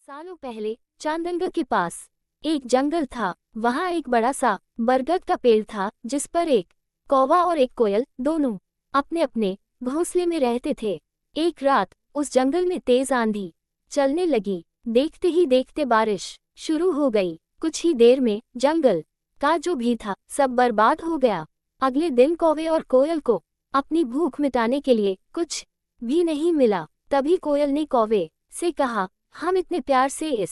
सालों पहले चांदंगा के पास एक जंगल था। वहाँ एक बड़ा सा बरगद का पेड़ था जिस पर एक कौवा और एक कोयल दोनों अपने अपने घोंसले में रहते थे। एक रात उस जंगल में तेज आंधी चलने लगी। देखते ही देखते बारिश शुरू हो गई। कुछ ही देर में जंगल का जो भी था सब बर्बाद हो गया। अगले दिन कौवे और कोयल को अपनी भूख मिटाने के लिए कुछ भी नहीं मिला। तभी कोयल ने कौवे से कहा, हम इतने प्यार से इस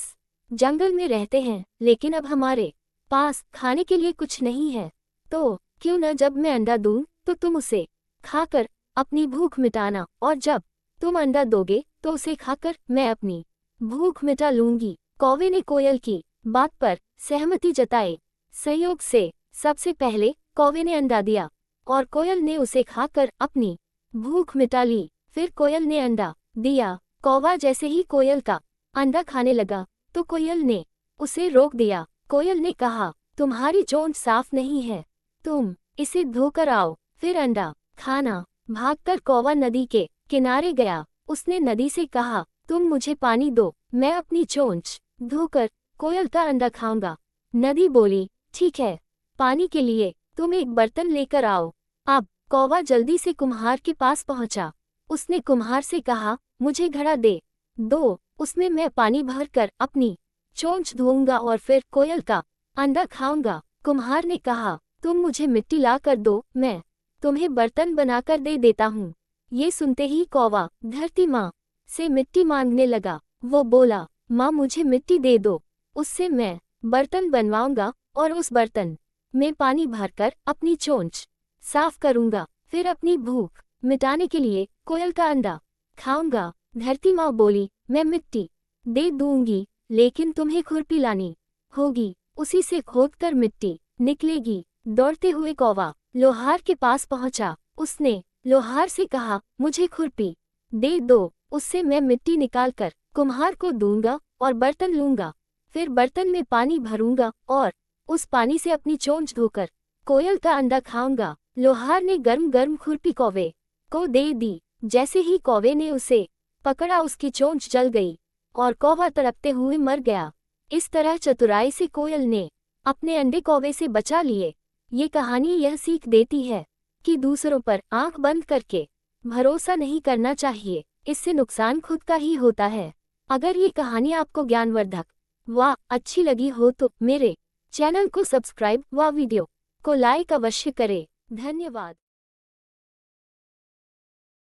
जंगल में रहते हैं, लेकिन अब हमारे पास खाने के लिए कुछ नहीं है। तो क्यों न जब मैं अंडा दूं तो तुम उसे खाकर अपनी भूख मिटाना, और जब तुम अंडा दोगे तो उसे खाकर मैं अपनी भूख मिटा लूंगी। कौवे ने कोयल की बात पर सहमति जताई। संयोग से सबसे पहले कौवे ने अंडा दिया और कोयल ने उसे खाकर अपनी भूख मिटा ली। फिर कोयल ने अंडा दिया। कौवा जैसे ही कोयल का अंडा खाने लगा तो कोयल ने उसे रोक दिया। कोयल ने कहा, तुम्हारी चोंच साफ नहीं है, तुम इसे धोकर आओ, फिर अंडा खाना। भागकर कौवा नदी के किनारे गया। उसने नदी से कहा, तुम मुझे पानी दो, मैं अपनी चोंच धोकर कोयल का अंडा खाऊंगा। नदी बोली, ठीक है, पानी के लिए तुम एक बर्तन लेकर आओ। अब कौवा जल्दी से कुम्हार के पास पहुंचा। उसने कुम्हार से कहा, मुझे घड़ा दे दो, उसमें मैं पानी भरकर अपनी चोंच धोऊंगा और फिर कोयल का अंडा खाऊंगा। कुम्हार ने कहा, तुम मुझे मिट्टी ला कर दो, मैं तुम्हें बर्तन बनाकर दे देता हूँ। ये सुनते ही कौवा धरती माँ से मिट्टी मांगने लगा। वो बोला, माँ मुझे मिट्टी दे दो, उससे मैं बर्तन बनवाऊंगा और उस बर्तन में पानी भरकर अपनी चोंच साफ करूंगा, फिर अपनी भूख मिटाने के लिए कोयल का अंडा खाऊंगा। धरती माँ बोली, मैं मिट्टी दे दूंगी, लेकिन तुम्हें खुरपी लानी होगी, उसी से खोदकर मिट्टी निकलेगी। दौड़ते हुए कौवा लोहार के पास पहुंचा। उसने लोहार से कहा, मुझे खुरपी दे दो, उससे मैं मिट्टी निकालकर कुम्हार को दूंगा और बर्तन लूंगा, फिर बर्तन में पानी भरूंगा और उस पानी से अपनी चोंच धोकर कोयल का अंडा खाऊंगा। लोहार ने गर्म गर्म खुरपी कौवे को दे दी। जैसे ही कौवे ने उसे पकड़ा, उसकी चोंच जल गई और कौवा तड़पते हुए मर गया। इस तरह चतुराई से कोयल ने अपने अंडे कौवे से बचा लिए। ये कहानी यह सीख देती है कि दूसरों पर आंख बंद करके भरोसा नहीं करना चाहिए, इससे नुकसान खुद का ही होता है। अगर ये कहानी आपको ज्ञानवर्धक व अच्छी लगी हो तो मेरे चैनल को सब्सक्राइब व वीडियो को लाइक अवश्य करें। धन्यवाद।